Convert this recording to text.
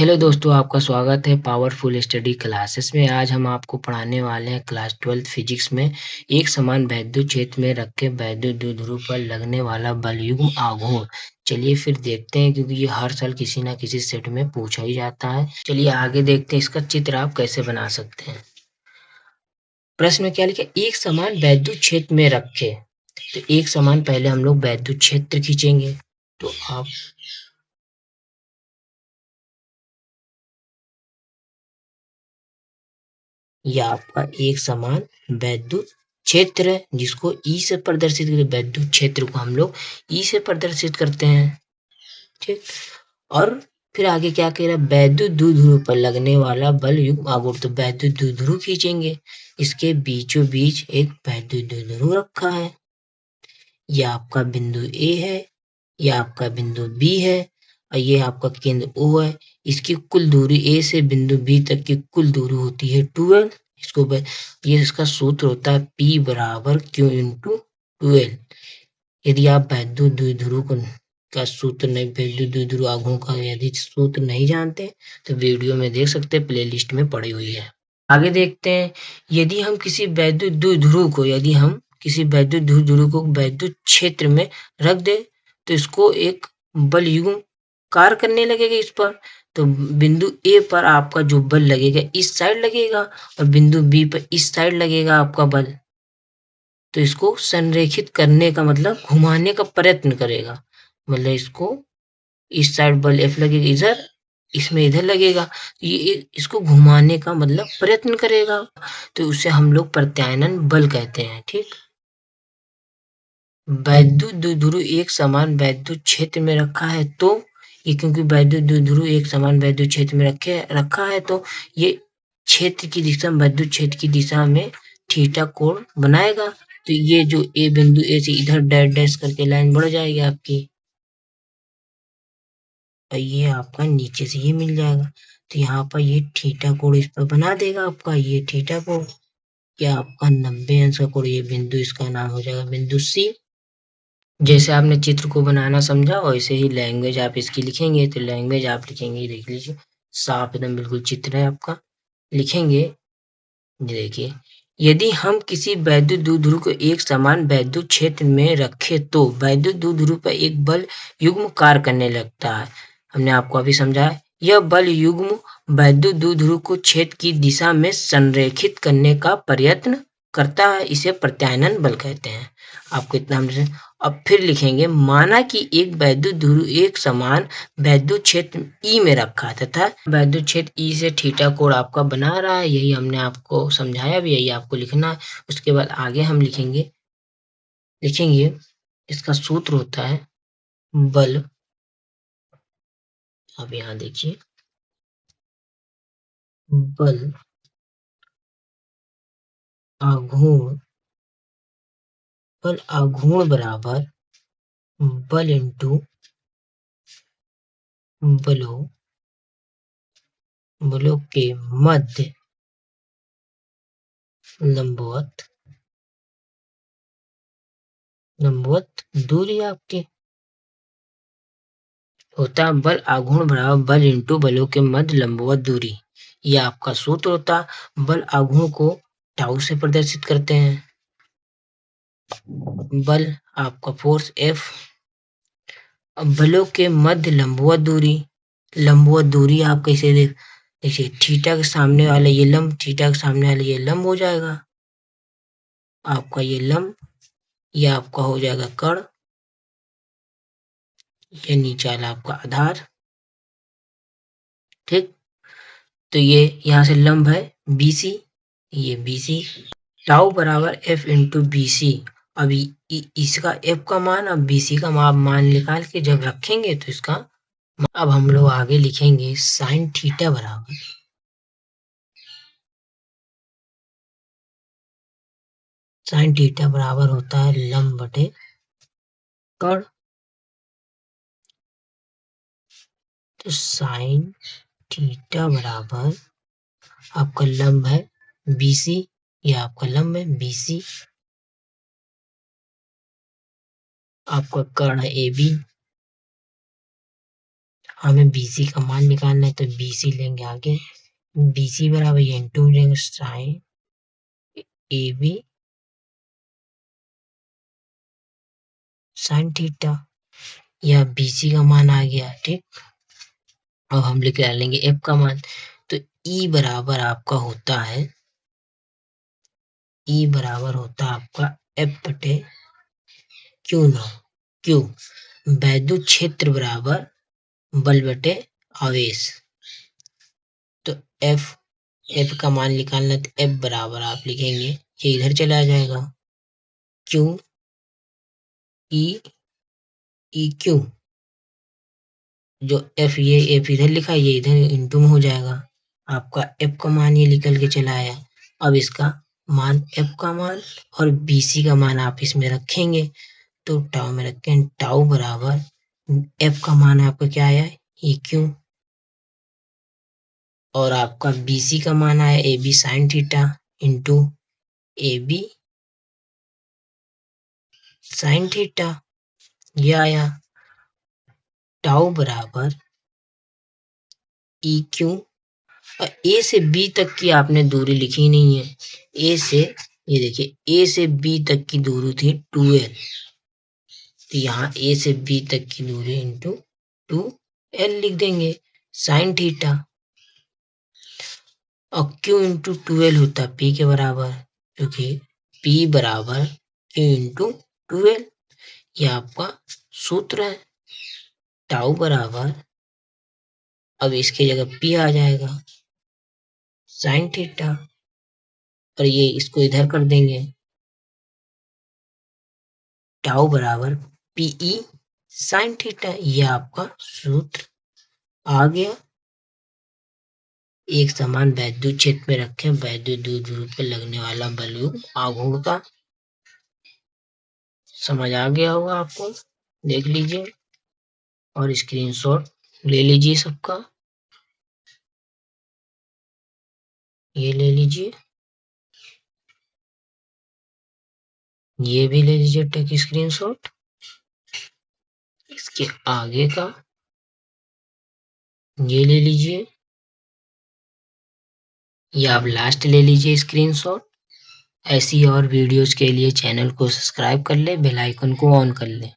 Hello दोस्तों, आपका स्वागत है पावरफुल स्टडी क्लासेस में। आज हम आपको पढ़ाने वाले हैं क्लास 12 फिजिक्स में एक समान वैद्युत क्षेत्र में रखे वैद्युत द्विध्रुव पर लगने वाला बलयुग्म आघूर्ण। चलिए फिर देखते हैं, क्योंकि ये हर साल किसी ना किसी सेट में पूछा ही जाता है। चलिए आगे देखते हैं इसका चित्र आप कैसे बना सकते हैं। प्रश्न में क्या लिखा, एक समान वैद्युत क्षेत्र में रखे। तो एक समान पहले हम लोग वैद्युत क्षेत्र खींचेंगे। तो आप यह आपका एक समान वैद्युत क्षेत्र है, जिसको ई से प्रदर्शित करते, वैद्युत क्षेत्र को हम लोग ई से प्रदर्शित करते हैं। ठीक। और फिर आगे क्या कह रहा है, वैद्युत द्विध्रुव पर लगने वाला बल युग्म आघूर्ण। तो वैद्युत द्विध्रुव खींचेंगे, इसके बीचों बीच एक वैद्युत द्विध्रुव रखा है। यह आपका बिंदु ए है, यह आपका बिंदु बी है, और ये आपका केंद्र ओ है। इसकी कुल दूरी ए से बिंदु बी तक की कुल दूरी होती है 12। ये इसका सूत्र होता है P बराबर Q इंटू 12। यदि आप वैद्युत द्विध्रुव का सूत्र नहीं, वैद्युत द्विध्रुव आघूर्ण का यदि सूत्र नहीं जानते तो वीडियो में देख सकते हैं, प्लेलिस्ट में पड़ी हुई है। आगे देखते हैं, यदि हम किसी वैद्युत द्विध्रुव को वैद्युत क्षेत्र में रख दे तो इसको एक बल युग्म कार्य करने लगेगा इस पर। तो बिंदु ए पर आपका जो बल लगेगा इस साइड लगेगा, और बिंदु बी पर इस साइड लगेगा आपका बल। तो इसको संरेखित करने का मतलब घुमाने का प्रयत्न करेगा, मतलब इसको इस साइड बल F लगेगा इधर, इसमें इधर लगेगा। ये इसको घुमाने का मतलब प्रयत्न करेगा, तो उसे हम लोग प्रत्यानयन बल कहते हैं। ठीक। वैद्युत द्विध्रुव एक समान वैद्युत क्षेत्र में रखा है, तो ये क्योंकि वैद्युत द्विध्रुव एक समान वैद्युत क्षेत्र में रखा है, तो ये क्षेत्र की दिशा, वैद्युत क्षेत्र की दिशा में थीटा कोण बनाएगा। तो ये जो ए बिंदु ए से इधर डैश डैश करके लाइन बढ़ जाएगी आपकी, और ये आपका नीचे से ये मिल जाएगा। तो यहाँ पर ये थीटा कोण इस पर बना देगा आपका, ये थीटा कोण। क्या आपका 90 अंश का कोण, ये बिंदु इसका नाम हो जाएगा बिंदु सी। जैसे आपने चित्र को बनाना समझा वैसे ही लैंग्वेज आप इसकी लिखेंगे। तो लैंग्वेज आप लिखेंगे, देख लीजिए साफ एकदम बिल्कुल चित्र है आपका। लिखेंगे, देखिए, यदि हम किसी वैद्युत द्विध्रुव को एक समान वैद्युत क्षेत्र में रखें तो वैद्युत द्विध्रुव पर एक बल युग्म कार्य करने लगता है। हमने आपको अभी समझाया, यह बल युग्म वैद्युत द्विध्रुव को क्षेत्र की दिशा में संरेखित करने का प्रयत्न करता है, इसे प्रत्यानयन बल कहते हैं। आपको इतना हमने। अब फिर लिखेंगे, माना कि एक वैद्युत ध्रुव एक समान वैद्युत क्षेत्र ई में रखा है तथा वैद्युत क्षेत्र ई से थीटा कोण आपका बना रहा है। यही हमने आपको समझाया भी, यही आपको लिखना है। उसके बाद आगे हम लिखेंगे इसका सूत्र होता है बल। अब यहाँ देखिए, बल आघूर्ण बराबर बल इंटू बलों के मध्य लंबवत दूरी आपके होता है। बल आघूर्ण बराबर बल इंटू बलों के मध्य लंबवत दूरी, ये आपका सूत्र होता है। बल आघूर्ण को टाउ से प्रदर्शित करते हैं। बल आपका फोर्स F, अब बलों के मध्य लंबवत दूरी आप कैसे देखिए, थीटा के सामने वाले ये लंब, थीटा के सामने वाले ये लंब हो जाएगा आपका, ये लंब, ये आपका हो जाएगा कर्ण, ये नीचे वाला आपका आधार। ठीक। तो ये यहाँ से लंब है BC, ये BC। टाउ बराबर F इंटू BC। अभी इसका F का मान, अब BC का मान निकाल के जब रखेंगे तो इसका, अब हम लोग आगे लिखेंगे साइन थीटा बराबर होता है लंब बटे कर्ण। तो साइन थीटा बराबर आपका लंब है BC, ये आपका लंब है BC, आपका कर्ण है AB, हमें BC का मान निकालना है तो BC लेंगे आगे। BC बराबर ये इंटू हो जाएगा साइन AB साइन थीटा, या BC का मान आ गया, ठीक। अब हम लिख लेंगे F का मान। तो E बराबर आपका होता है, E बराबर होता है आपका F बटे Q0। Q वैद्युत क्षेत्र बराबर बल बटे आवेश। तो F का मान निकालना, तो F बराबर आप लिखेंगे, ये इधर चला जाएगा, Q E Q, जो F ये F इधर लिखा है, ये इधर इंटू में हो जाएगा। आपका F का मान ये निकल के चला आया। अब इसका मान F का मान और BC का मान आप इसमें रखेंगे, तो टाउ में रखें, टाउ बराबर F का मान आपका क्या आया, EQ, और आपका BC का मान आया AB sine theta into AB sine theta, ये आया। टाउ बराबर EQ, और A से B तक की आपने दूरी लिखी नहीं है। A से, ये देखिए, A से B तक की दूरी थी 2L, तो यहाँ A से B तक की दूरी इंटू 2L लिख देंगे साइन थीटा, और Q इंटू 2L होता है P के बराबर, क्योंकि P बराबर Q इंटू 2L, ये आपका सूत्र है। टाउ बराबर, अब इसकी जगह P आ जाएगा साइन थीटा, और ये इसको इधर कर देंगे, टाउ बराबर PE साइन थीटा, ये आपका सूत्र आ गया। एक समान वैद्युत क्षेत्र में रखें वैद्युत द्विध्रुव पर लगने वाला बल आघूर्ण का। समझ आ गया होगा आपको, देख लीजिए और स्क्रीनशॉट ले लीजिए सबका, ये ले लीजिए, ये भी ले लीजिए टेक स्क्रीनशॉट। इसके आगे का ये ले लीजिए, ये आप लास्ट ले लीजिए स्क्रीनशॉट। ऐसी और वीडियोस के लिए चैनल को सब्सक्राइब कर ले, बेल आइकन को ऑन कर ले।